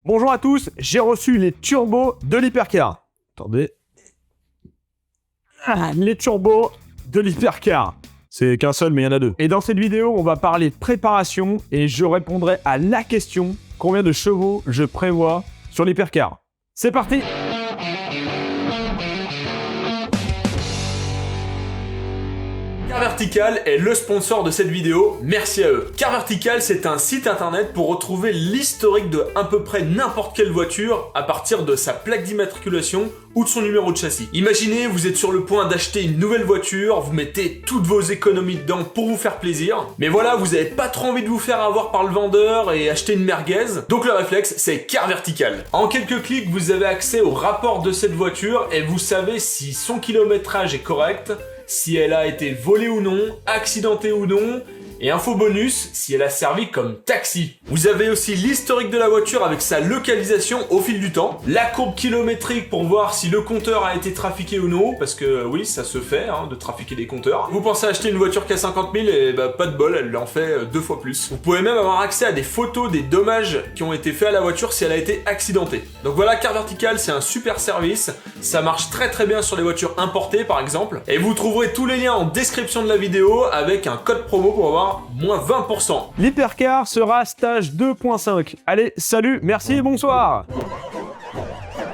Bonjour à tous, j'ai reçu les turbos de l'Hypercar. Attendez. Les turbos de l'Hypercar. C'est qu'un seul, mais il y en a deux. Et dans cette vidéo, on va parler de préparation et je répondrai à la question combien de chevaux je prévois sur l'Hypercar. C'est parti! Car Vertical est le sponsor de cette vidéo, merci à eux. Car Vertical, c'est un site internet pour retrouver l'historique de à peu près n'importe quelle voiture à partir de sa plaque d'immatriculation ou de son numéro de châssis. Imaginez, vous êtes sur le point d'acheter une nouvelle voiture, vous mettez toutes vos économies dedans pour vous faire plaisir, mais voilà, vous avez pas trop envie de vous faire avoir par le vendeur et acheter une merguez, donc le réflexe, c'est Car Vertical. En quelques clics, vous avez accès au rapport de cette voiture et vous savez si son kilométrage est correct, si elle a été volée ou non, accidentée ou non, et info bonus, si elle a servi comme taxi. Vous avez aussi l'historique de la voiture avec sa localisation au fil du temps, la courbe kilométrique pour voir si le compteur a été trafiqué ou non, parce que oui, ça se fait, de trafiquer des compteurs. Vous pensez acheter une voiture qui a 50 000 et bah pas de bol, elle en fait 2 fois plus. Vous pouvez même avoir accès à des photos des dommages qui ont été faits à la voiture si elle a été accidentée. Donc voilà, Car Vertical, c'est un super service, ça marche très bien sur les voitures importées par exemple, et vous trouverez tous les liens en description de la vidéo avec un code promo pour avoir moins 20%. L'Hypercar sera stage 2.5. Allez, salut, merci et bonsoir.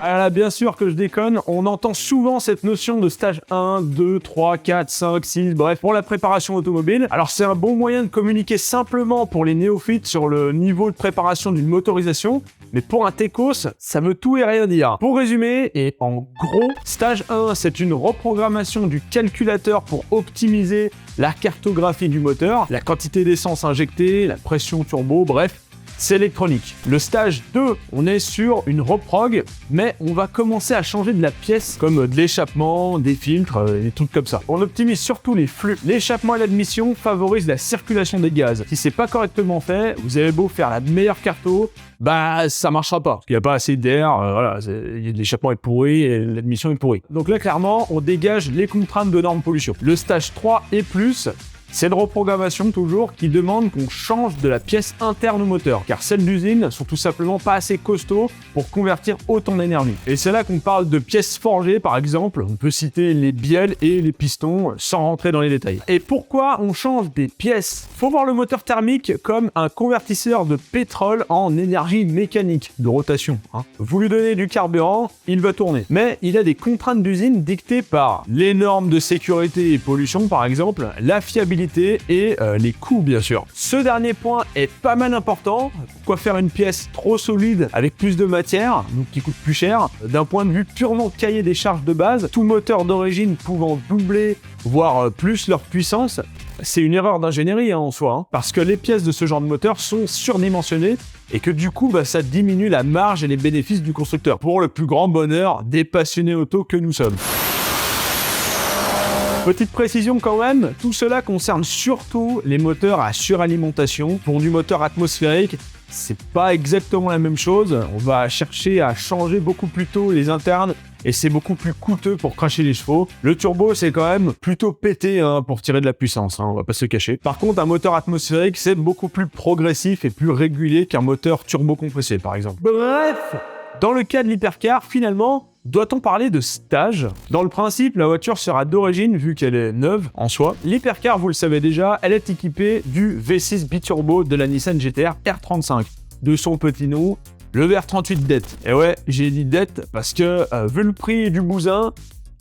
Ah là, bien sûr que je déconne, on entend souvent cette notion de stage 1, 2, 3, 4, 5, 6, bref, pour la préparation automobile. Alors c'est un bon moyen de communiquer simplement pour les néophytes sur le niveau de préparation d'une motorisation, mais pour un techos, ça veut tout et rien dire. Pour résumer, et en gros, stage 1, c'est une reprogrammation du calculateur pour optimiser la cartographie du moteur, la quantité d'essence injectée, la pression turbo, bref, c'est électronique. Le stage 2, on est sur une reprog, mais on va commencer à changer de la pièce, comme de l'échappement, des filtres, des trucs comme ça. On optimise surtout les flux. L'échappement et l'admission favorisent la circulation des gaz. Si c'est pas correctement fait, vous avez beau faire la meilleure carto, bah ça marchera pas. Parce qu'il n'y a pas assez d'air, voilà, l'échappement est pourri et l'admission est pourrie. Donc là, clairement, on dégage les contraintes de normes pollution. Le stage 3 et plus, c'est de reprogrammation toujours qui demande qu'on change de la pièce interne au moteur, car celles d'usine sont tout simplement pas assez costauds pour convertir autant d'énergie. Et c'est là qu'on parle de pièces forgées par exemple, on peut citer les bielles et les pistons sans rentrer dans les détails. Et pourquoi on change des pièces? Faut voir le moteur thermique comme un convertisseur de pétrole en énergie mécanique, de rotation. Vous lui donnez du carburant, il va tourner. Mais il a des contraintes d'usine dictées par les normes de sécurité et pollution par exemple, la fiabilité et les coûts bien sûr. Ce dernier point est pas mal important. Pourquoi faire une pièce trop solide avec plus de matière, donc qui coûte plus cher? D'un point de vue purement cahier des charges de base, tout moteur d'origine pouvant doubler, voire plus leur puissance, c'est une erreur d'ingénierie en soi, parce que les pièces de ce genre de moteur sont surdimensionnées et que du coup, ça diminue la marge et les bénéfices du constructeur, pour le plus grand bonheur des passionnés auto que nous sommes. Petite précision quand même, tout cela concerne surtout les moteurs à suralimentation. Pour du moteur atmosphérique, c'est pas exactement la même chose. On va chercher à changer beaucoup plus tôt les internes et c'est beaucoup plus coûteux pour cracher les chevaux. Le turbo, c'est quand même plutôt pété pour tirer de la puissance, on va pas se cacher. Par contre, un moteur atmosphérique, c'est beaucoup plus progressif et plus régulier qu'un moteur turbo-compressé, par exemple. Bref, dans le cas de l'Hypercar, finalement, doit-on parler de stage? Dans le principe, la voiture sera d'origine vu qu'elle est neuve en soi. L'Hypercar, vous le savez déjà, elle est équipée du V6 biturbo de la Nissan GT-R R35. De son petit nom, le VR38 DET. Et ouais, j'ai dit DET parce que, vu le prix du bousin,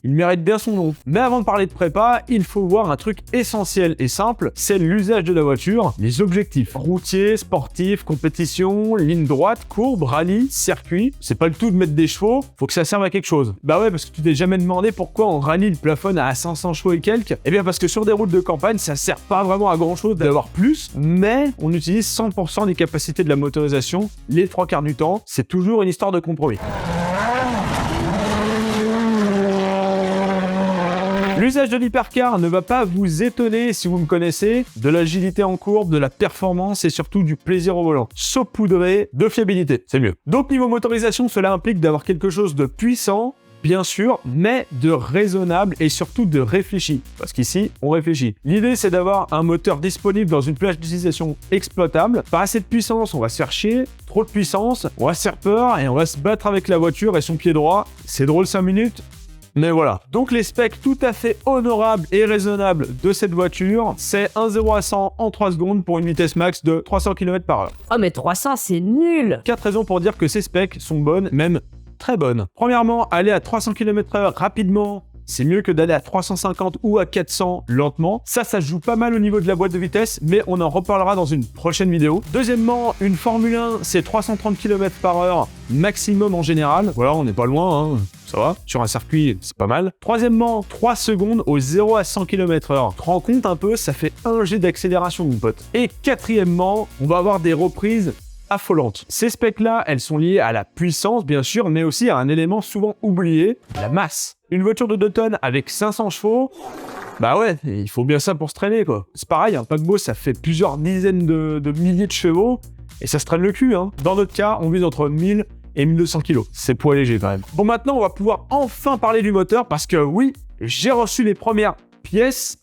il mérite bien son nom. Mais avant de parler de prépa, il faut voir un truc essentiel et simple, c'est l'usage de la voiture, les objectifs. Routier, sportif, compétition, ligne droite, courbe, rallye, circuit. C'est pas le tout de mettre des chevaux, faut que ça serve à quelque chose. Bah ouais, parce que tu t'es jamais demandé pourquoi en rallye le plafonne à 500 chevaux et quelques. Eh bien parce que sur des routes de campagne, ça sert pas vraiment à grand chose d'avoir plus, mais on utilise 100% des capacités de la motorisation les 3/4 du temps. C'est toujours une histoire de compromis. L'usage de l'Hypercar ne va pas vous étonner si vous me connaissez, de l'agilité en courbe, de la performance et surtout du plaisir au volant. Saupoudré de fiabilité, c'est mieux. Donc niveau motorisation, cela implique d'avoir quelque chose de puissant, bien sûr, mais de raisonnable et surtout de réfléchi. Parce qu'ici, on réfléchit. L'idée, c'est d'avoir un moteur disponible dans une plage d'utilisation exploitable. Pas assez de puissance, on va se faire chier. Trop de puissance, on va se faire peur et on va se battre avec la voiture et son pied droit. C'est drôle 5 minutes. Mais voilà. Donc les specs tout à fait honorables et raisonnables de cette voiture, c'est 1 0 à 100 en 3 secondes pour une vitesse max de 300 km/h. Oh mais 300 c'est nul. 4 raisons pour dire que ces specs sont bonnes, même très bonnes. Premièrement, aller à 300 km/h rapidement, c'est mieux que d'aller à 350 ou à 400 lentement. Ça se joue pas mal au niveau de la boîte de vitesse, mais on en reparlera dans une prochaine vidéo. Deuxièmement, une Formule 1, c'est 330 km/h maximum en général. Voilà, on n'est pas loin, hein. Ça va, sur un circuit, c'est pas mal. Troisièmement, 3 secondes au 0 à 100 km/h. Tu te rends compte un peu, ça fait 1 G d'accélération, mon pote. Et quatrièmement, on va avoir des reprises affolantes. Ces specs-là, elles sont liées à la puissance, bien sûr, mais aussi à un élément souvent oublié, la masse. Une voiture de 2 tonnes avec 500 chevaux, bah ouais, il faut bien ça pour se traîner, quoi. C'est pareil, un paquebot, ça fait plusieurs dizaines de milliers de chevaux, et ça se traîne le cul, hein. Dans notre cas, on vise entre 1000 et 1200 kg. C'est poids léger quand même. Bon, maintenant, on va pouvoir enfin parler du moteur parce que oui, j'ai reçu les premières pièces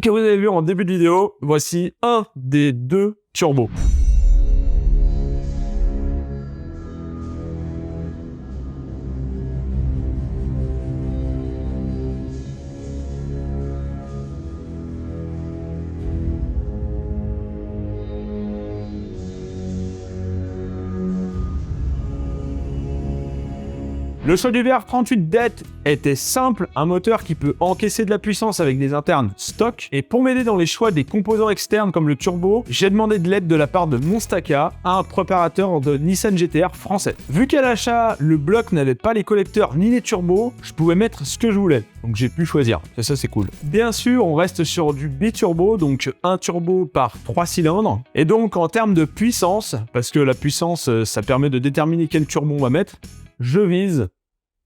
que vous avez vues en début de vidéo. Voici un des 2 turbos. Le choix du VR38Det était simple, un moteur qui peut encaisser de la puissance avec des internes stock. Et pour m'aider dans les choix des composants externes comme le turbo, j'ai demandé de l'aide de la part de Monstaka, un préparateur de Nissan GT-R français. Vu qu'à l'achat, le bloc n'avait pas les collecteurs ni les turbos, je pouvais mettre ce que je voulais. Donc j'ai pu choisir, et ça c'est cool. Bien sûr, on reste sur du biturbo, donc un turbo par 3 cylindres. Et donc en termes de puissance, parce que la puissance, ça permet de déterminer quel turbo on va mettre, je vise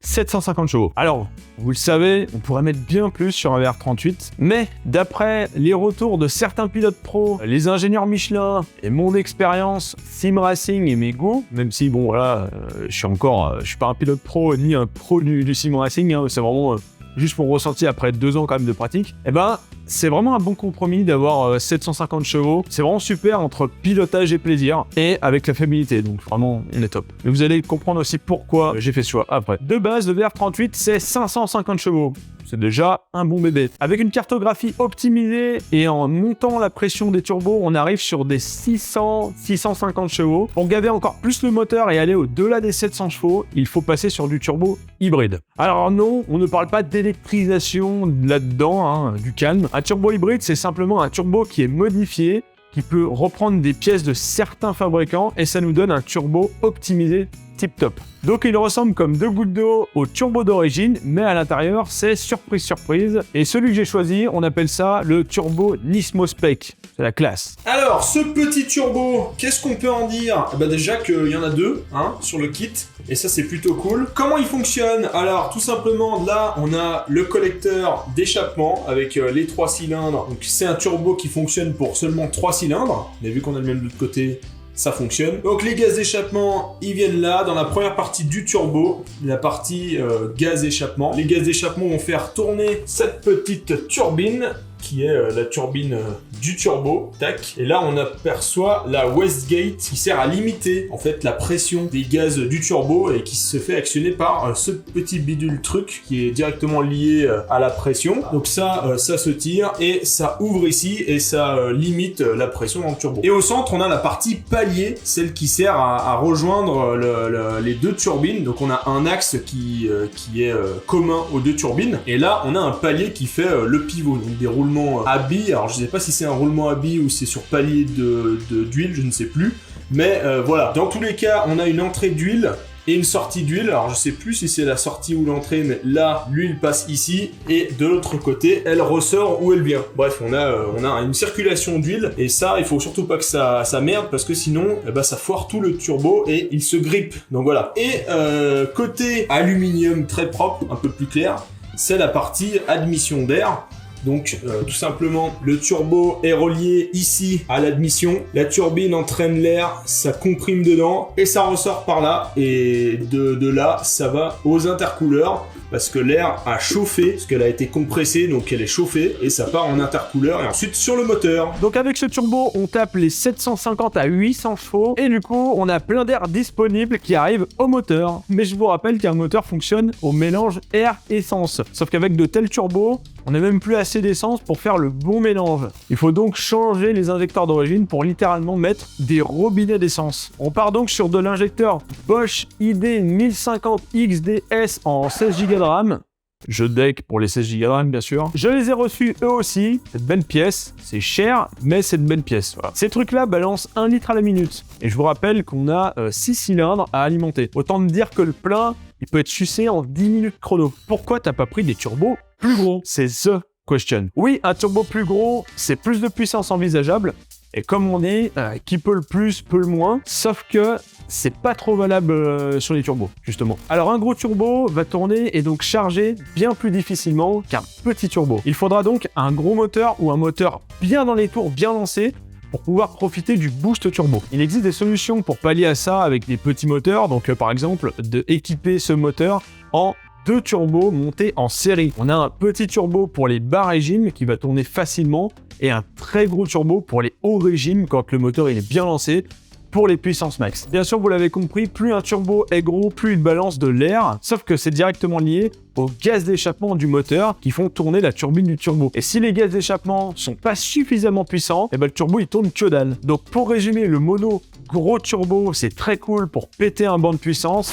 750 chevaux. Alors, vous le savez, on pourrait mettre bien plus sur un VR38, mais d'après les retours de certains pilotes pros, les ingénieurs Michelin et mon expérience sim racing et mes goûts, même si bon voilà, je suis pas un pilote pro ni un pro du sim racing, hein, c'est vraiment juste mon ressenti après 2 ans quand même de pratique, et ben c'est vraiment un bon compromis d'avoir 750 chevaux. C'est vraiment super entre pilotage et plaisir, et avec la fiabilité, donc vraiment on est top. Mais vous allez comprendre aussi pourquoi j'ai fait ce choix après. De base, le VR38 c'est 550 chevaux. C'est déjà un bon bébé. Avec une cartographie optimisée et en montant la pression des turbos, on arrive sur des 600-650 chevaux. Pour gaver encore plus le moteur et aller au-delà des 700 chevaux, il faut passer sur du turbo hybride. Alors non, on ne parle pas d'électrisation là-dedans, hein, du calme. Un turbo hybride, c'est simplement un turbo qui est modifié, qui peut reprendre des pièces de certains fabricants et ça nous donne un turbo optimisé tip top. Donc il ressemble comme 2 gouttes d'eau au turbo d'origine, mais à l'intérieur c'est surprise surprise. Et celui que j'ai choisi, on appelle ça le turbo Nismo Spec. C'est la classe. Alors ce petit turbo, qu'est-ce qu'on peut en dire? Bah déjà qu'il y en a 2 hein, sur le kit, et ça c'est plutôt cool. Comment il fonctionne? Alors tout simplement là on a le collecteur d'échappement avec les 3 cylindres. Donc c'est un turbo qui fonctionne pour seulement 3 cylindres, mais vu qu'on a le même de l'autre côté, ça fonctionne. Donc les gaz d'échappement, ils viennent là, dans la première partie du turbo, la partie gaz d'échappement. Les gaz d'échappement vont faire tourner cette petite turbine, qui est la turbine du turbo, tac. Et là, on aperçoit la wastegate qui sert à limiter en fait la pression des gaz du turbo et qui se fait actionner par ce petit bidule truc qui est directement lié à la pression. Donc ça, ça se tire et ça ouvre ici et ça limite la pression dans le turbo. Et au centre, on a la partie palier, celle qui sert à rejoindre les 2 turbines. Donc on a un axe qui est commun aux 2 turbines. Et là, on a un palier qui fait le pivot, donc des roulements à billes. Alors je sais pas si c'est un roulement à billes ou c'est sur palier d'huile, je ne sais plus. Mais voilà, dans tous les cas, on a une entrée d'huile et une sortie d'huile. Alors je sais plus si c'est la sortie ou l'entrée, mais là, l'huile passe ici et de l'autre côté, elle ressort où elle vient. Bref, on a une circulation d'huile et ça, il faut surtout pas que ça merde parce que sinon, eh ben, ça foire tout le turbo et il se grippe. Donc voilà. Et côté aluminium très propre, un peu plus clair, c'est la partie admission d'air. Donc tout simplement, le turbo est relié ici à l'admission. La turbine entraîne l'air, ça comprime dedans et ça ressort par là. Et de là, ça va aux intercooleurs parce que l'air a chauffé, parce qu'elle a été compressée, donc elle est chauffée et ça part en intercooleur et ensuite sur le moteur. Donc avec ce turbo, on tape les 750 à 800 chevaux et du coup, on a plein d'air disponible qui arrive au moteur. Mais je vous rappelle qu'un moteur fonctionne au mélange air-essence. Sauf qu'avec de tels turbos, on n'a même plus assez d'essence pour faire le bon mélange. Il faut donc changer les injecteurs d'origine pour littéralement mettre des robinets d'essence. On part donc sur de l'injecteur Bosch ID 1050 XDS en 16 Go de RAM. Je deck pour les 16 Go de RAM, bien sûr. Je les ai reçus eux aussi. C'est de bonnes pièces. C'est cher, mais c'est de bonnes pièces. Voilà. Ces trucs-là balancent 1 litre à la minute. Et je vous rappelle qu'on a 6 cylindres à alimenter. Autant me dire que le plein, il peut être sucé en 10 minutes chrono. Pourquoi t'as pas pris des turbos plus gros? C'est the question. Oui, un turbo plus gros, c'est plus de puissance envisageable. Et comme on dit, qui peut le plus, peut le moins. Sauf que c'est pas trop valable sur les turbos, justement. Alors un gros turbo va tourner et donc charger bien plus difficilement qu'un petit turbo. Il faudra donc un gros moteur ou un moteur bien dans les tours, bien lancé, pour pouvoir profiter du boost turbo. Il existe des solutions pour pallier à ça avec des petits moteurs. Donc par exemple, de équiper ce moteur en 2 turbos montés en série. On a un petit turbo pour les bas régimes qui va tourner facilement et un très gros turbo pour les hauts régimes quand le moteur il est bien lancé pour les puissances max. Bien sûr, vous l'avez compris, plus un turbo est gros, plus il balance de l'air, sauf que c'est directement lié aux gaz d'échappement du moteur qui font tourner la turbine du turbo. Et si les gaz d'échappement sont pas suffisamment puissants, et ben le turbo il tourne que dalle. Donc pour résumer, le mono gros turbo, c'est très cool pour péter un banc de puissance.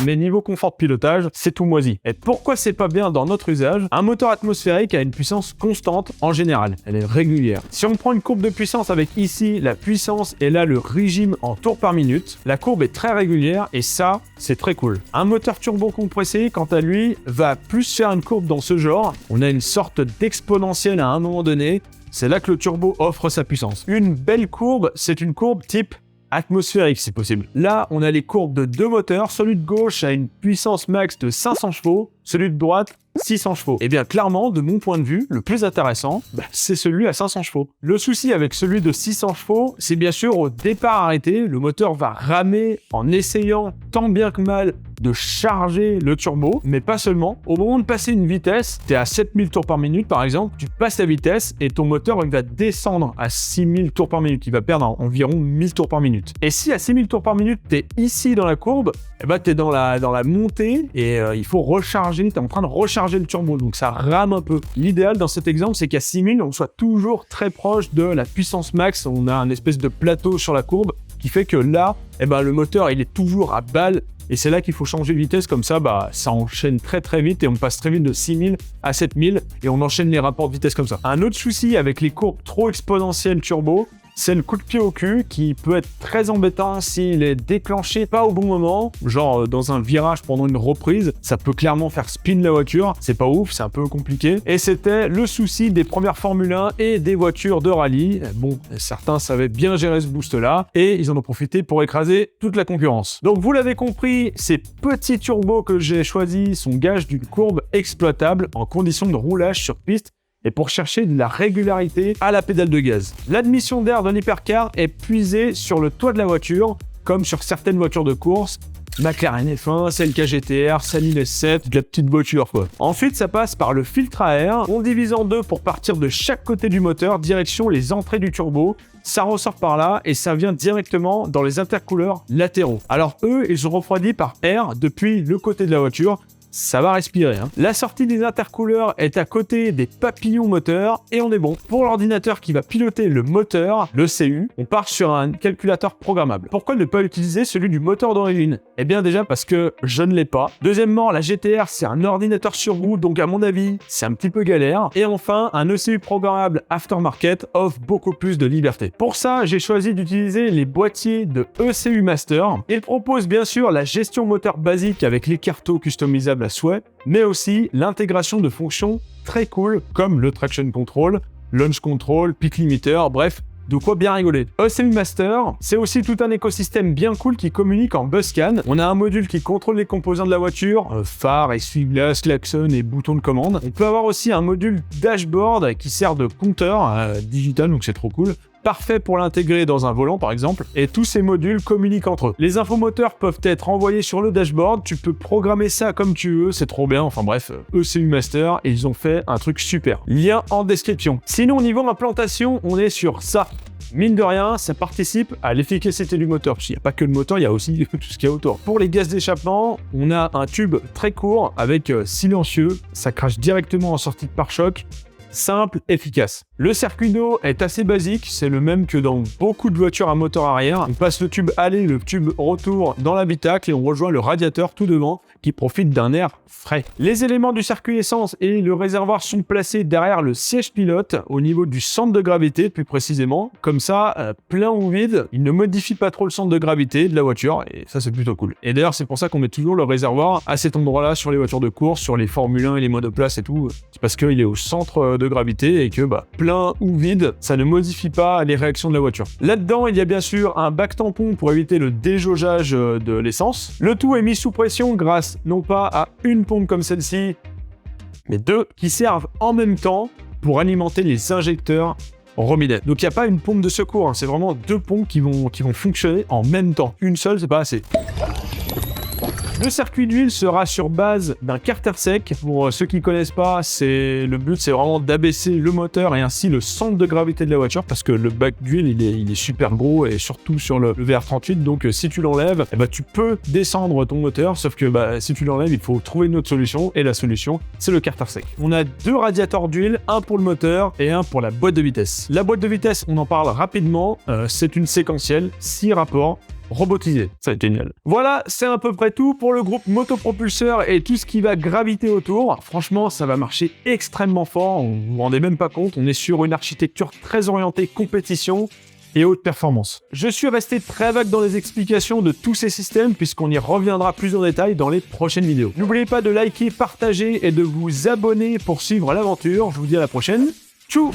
Mais niveau confort de pilotage, c'est tout moisi. Et pourquoi c'est pas bien dans notre usage? Un moteur atmosphérique a une puissance constante en général, elle est régulière. Si on prend une courbe de puissance avec ici la puissance et là le régime en tours par minute, la courbe est très régulière et ça, c'est très cool. Un moteur turbo compressé, quant à lui, va plus faire une courbe dans ce genre. On a une sorte d'exponentielle à un moment donné, c'est là que le turbo offre sa puissance. Une belle courbe, c'est une courbe type atmosphérique si possible. Là, on a les courbes de 2 moteurs. Celui de gauche a une puissance max de 500 chevaux, celui de droite 600 chevaux. Et bien clairement, de mon point de vue, le plus intéressant, c'est celui à 500 chevaux. Le souci avec celui de 600 chevaux, c'est bien sûr au départ arrêté, le moteur va ramer en essayant tant bien que mal de charger le turbo, mais pas seulement. Au moment de passer une vitesse, tu es à 7000 tours par minute par exemple, tu passes la vitesse et ton moteur il va descendre à 6000 tours par minute, il va perdre environ 1000 tours par minute. Et si à 6000 tours par minute, tu es ici dans la courbe, eh ben, tu es dans la montée et il faut recharger, tu es en train de recharger le turbo, donc ça rame un peu. L'idéal dans cet exemple, c'est qu'à 6000, on soit toujours très proche de la puissance max, on a un espèce de plateau sur la courbe qui fait que là, eh ben, le moteur il est toujours à balle. Et c'est là qu'il faut changer de vitesse, comme ça, ça enchaîne très très vite et on passe très vite de 6000 à 7000 et on enchaîne les rapports de vitesse comme ça. Un autre souci avec les courbes trop exponentielles turbo, c'est le coup de pied au cul qui peut être très embêtant s'il est déclenché pas au bon moment, genre dans un virage pendant une reprise, ça peut clairement faire spin la voiture, c'est pas ouf, c'est un peu compliqué. Et c'était le souci des premières Formule 1 et des voitures de rallye. Bon, certains savaient bien gérer ce boost-là et ils en ont profité pour écraser toute la concurrence. Donc vous l'avez compris, ces petits turbos que j'ai choisis sont gages d'une courbe exploitable en conditions de roulage sur piste et pour chercher de la régularité à la pédale de gaz. L'admission d'air d'un hypercar est puisée sur le toit de la voiture, comme sur certaines voitures de course, McLaren F1, CLK GTR, Sanin S7, de la petite voiture quoi. Ensuite, ça passe par le filtre à air, on divise en deux pour partir de chaque côté du moteur, direction les entrées du turbo, ça ressort par là et ça vient directement dans les intercooleurs latéraux. Alors eux, ils sont refroidis par air depuis le côté de la voiture, ça va respirer. La sortie des intercooleurs est à côté des papillons moteurs et on est bon. Pour l'ordinateur qui va piloter le moteur, le CU, on part sur un calculateur programmable. Pourquoi ne pas utiliser celui du moteur d'origine? Eh bien déjà parce que je ne l'ai pas. Deuxièmement, la GTR c'est un ordinateur sur roue, donc à mon avis c'est un petit peu galère. Et enfin, un ECU programmable aftermarket offre beaucoup plus de liberté. Pour ça, j'ai choisi d'utiliser les boîtiers de ECU Master. Il propose bien sûr la gestion moteur basique avec les cartos customisables à souhait, mais aussi l'intégration de fonctions très cool comme le traction control, launch control, peak limiter, bref, de quoi bien rigoler. ECU Master, c'est aussi tout un écosystème bien cool qui communique en Buzzcan. On a un module qui contrôle les composants de la voiture, phare, essuie-glace, klaxon et boutons de commande. On peut avoir aussi un module dashboard qui sert de compteur digital, donc c'est trop cool. Parfait pour l'intégrer dans un volant par exemple, et tous ces modules communiquent entre eux. Les infomoteurs peuvent être envoyés sur le dashboard, tu peux programmer ça comme tu veux, c'est trop bien, enfin bref, ECU Master, et ils ont fait un truc super. Lien en description. Sinon, au niveau implantation, on est sur ça. Mine de rien, ça participe à l'efficacité du moteur, parce qu'il n'y a pas que le moteur, il y a aussi tout ce qu'il y a autour. Pour les gaz d'échappement, on a un tube très court avec silencieux, ça crache directement en sortie de pare-choc, simple, efficace. Le circuit d'eau est assez basique, c'est le même que dans beaucoup de voitures à moteur arrière. On passe le tube aller, le tube retour dans l'habitacle et on rejoint le radiateur tout devant qui profite d'un air frais. Les éléments du circuit essence et le réservoir sont placés derrière le siège pilote au niveau du centre de gravité plus précisément. Comme ça, plein ou vide, il ne modifie pas trop le centre de gravité de la voiture et ça c'est plutôt cool. Et d'ailleurs c'est pour ça qu'on met toujours le réservoir à cet endroit-là sur les voitures de course, sur les Formule 1 et les monoplaces et tout. C'est parce qu'il est au centre de gravité et que plein ou vide, ça ne modifie pas les réactions de la voiture. Là-dedans, il y a bien sûr un bac tampon pour éviter le déjaugeage de l'essence. Le tout est mis sous pression grâce non pas à une pompe comme celle-ci, mais deux qui servent en même temps pour alimenter les injecteurs robinet. Donc il n'y a pas une pompe de secours, hein, c'est vraiment deux pompes qui vont fonctionner en même temps. Une seule, c'est pas assez. Le circuit d'huile sera sur base d'un carter sec. Pour ceux qui connaissent pas, le but c'est vraiment d'abaisser le moteur et ainsi le centre de gravité de la voiture parce que le bac d'huile il est super gros et surtout sur le VR38. Donc si tu l'enlèves, tu peux descendre ton moteur. Sauf que si tu l'enlèves, il faut trouver une autre solution et la solution c'est le carter sec. On a deux radiateurs d'huile, un pour le moteur et un pour la boîte de vitesse. La boîte de vitesse, on en parle rapidement. C'est une séquentielle, 6 rapports. Robotisé, ça va être génial. Voilà, c'est à peu près tout pour le groupe motopropulseur et tout ce qui va graviter autour. Franchement, ça va marcher extrêmement fort, vous vous rendez même pas compte, on est sur une architecture très orientée compétition et haute performance. Je suis resté très vague dans les explications de tous ces systèmes puisqu'on y reviendra plus en détail dans les prochaines vidéos. N'oubliez pas de liker, partager et de vous abonner pour suivre l'aventure. Je vous dis à la prochaine. Tchou!